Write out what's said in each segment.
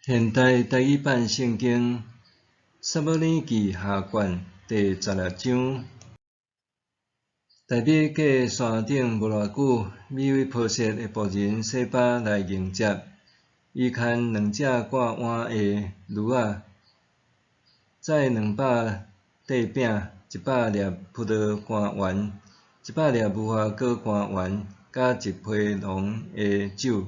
现代台语版圣经撒母耳记下卷第16章。大卫过山顶无偌久，米非波设的仆人西巴来迎接，伊牵2只挂碗的驴仔，载200块饼、100粒葡萄干丸、100粒无花果干丸，甲1批浓的酒。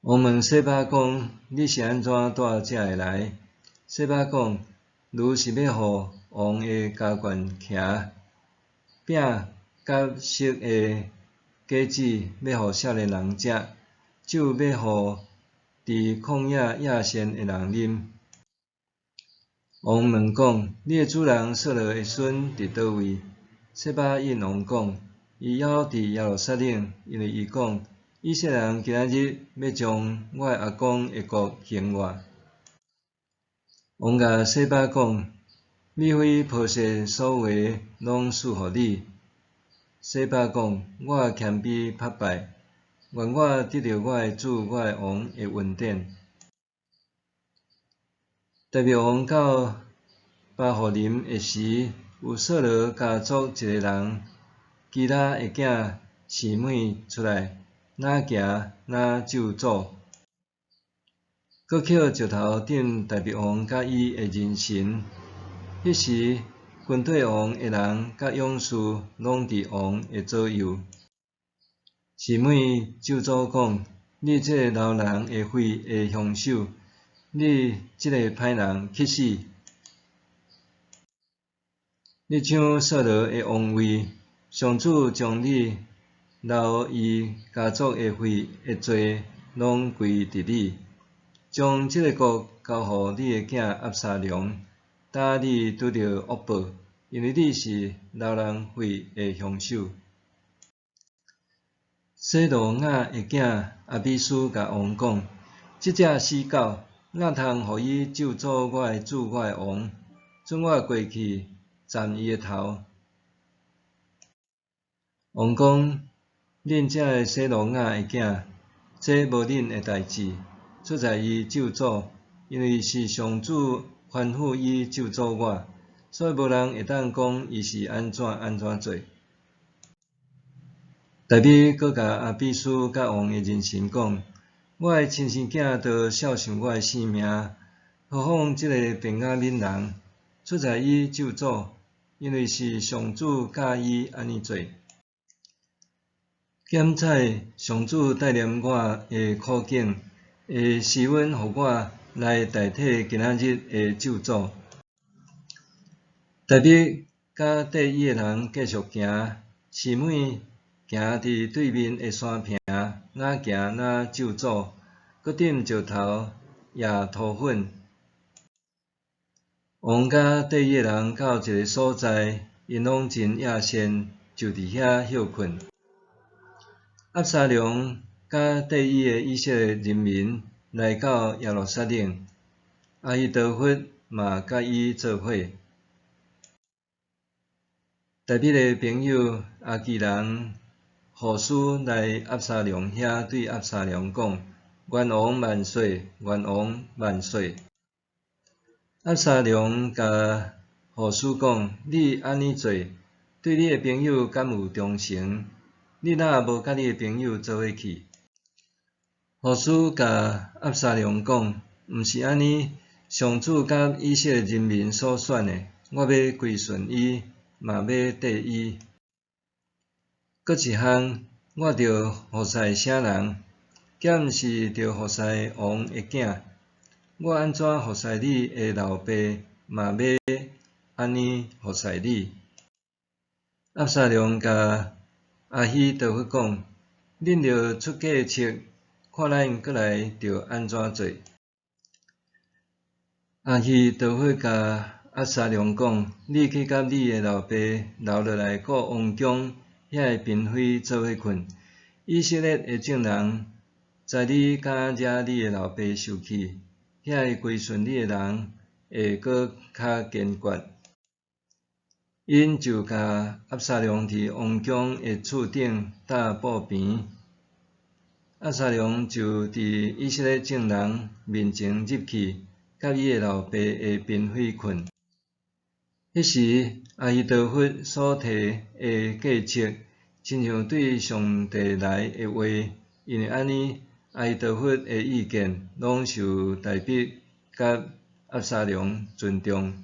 王问西巴讲：“你是安怎带遮会来？”西巴讲：“驴是要互王的家眷骑，饼甲熟的果子要互少年人食，酒要互伫旷野野仙的人啉。”王问讲：“你的主人扫罗的孙伫倒位？”西巴应王讲：“伊还伫耶路撒冷，因为伊讲。”以色列人今仔日要将我的阿公的国兴我。王甲西巴讲：“米非波设所有的拢赐互你。”西巴讲：“我谦卑拍拜，愿我得到我的主我的王的恩典。”大卫王到巴户林的时，有扫罗家族一个人，基拉的囝示每出来。哪行哪咒诅，搁捡石头顶大卫王甲伊的人神。迄时，军队王的人甲勇士拢伫王的左右。示每咒诅讲：“你这个流人的血的凶手，你这个歹人去死！你抢扫罗的王位，上主将你留伊家族的血的罪拢归伫你，将这个国交互你的囝押沙龙，打你拄着恶报，因为你是流人血的凶手。”西罗亚的囝阿比斯甲王讲：“即只死狗，哪通互伊咒诅我的主我的王，准我过去斩伊的头？”王讲：“恁遮个西罗亚的囝，这无恁的代志，出在伊咒诅，因为是上主吩咐伊咒诅我，所以无人会当讲伊是安怎做。”大卫搁甲阿比斯甲王的人神讲：“我的亲生囝都孝顺我的性命，何况即个便雅悯人，出在伊咒诅，因为是上主教伊安尼做。检采上主带领我的苦境，会施恩互我来代替今仔日的咒诅。”大卫甲缀伊的人继续行，示每行伫对面的山坪，哪行哪咒诅，搁点石头也涂粉。王甲缀伊的人到一个所在，因拢真野仙，就伫遐休困。押沙龙甲缀伊的以色列人民来到耶路撒冷，阿希多弗嘛甲伊做伙。大卫的朋友阿基人护士来押沙龙遐，对押沙龙讲：“元王万岁！元王万岁！”押沙龙甲护士讲：“你安尼做，对你的朋友敢有忠诚？你若无甲你的朋友做伙去？”护士甲押沙龙讲：“毋是安尼，上主甲以色列人民所选的，我要归顺伊，嘛要缀伊。搁一项，我着服侍啥人，敢毋是着服侍王的囝？我安怎服侍你的老爸，嘛要安尼服侍你。”押沙龙甲阿希多弗讲：“恁着出计策，看咱过来着安怎做。”阿希多弗甲押沙龙讲：“你去甲你的老爸留落来顾王宫遐个嫔妃做伙困。以色列的众人，在你敢惹你的老爸受气，遐个归顺你的人会搁较坚决。”因就甲押沙龙伫王宫的厝顶搭布边，押沙龙就伫以色列众人面前入去，甲伊的老爸下匾会困。迄时，阿希多弗所提的计策，亲像对上帝来的话，因为安尼，阿希多弗的意见拢受大卫甲押沙龙尊重。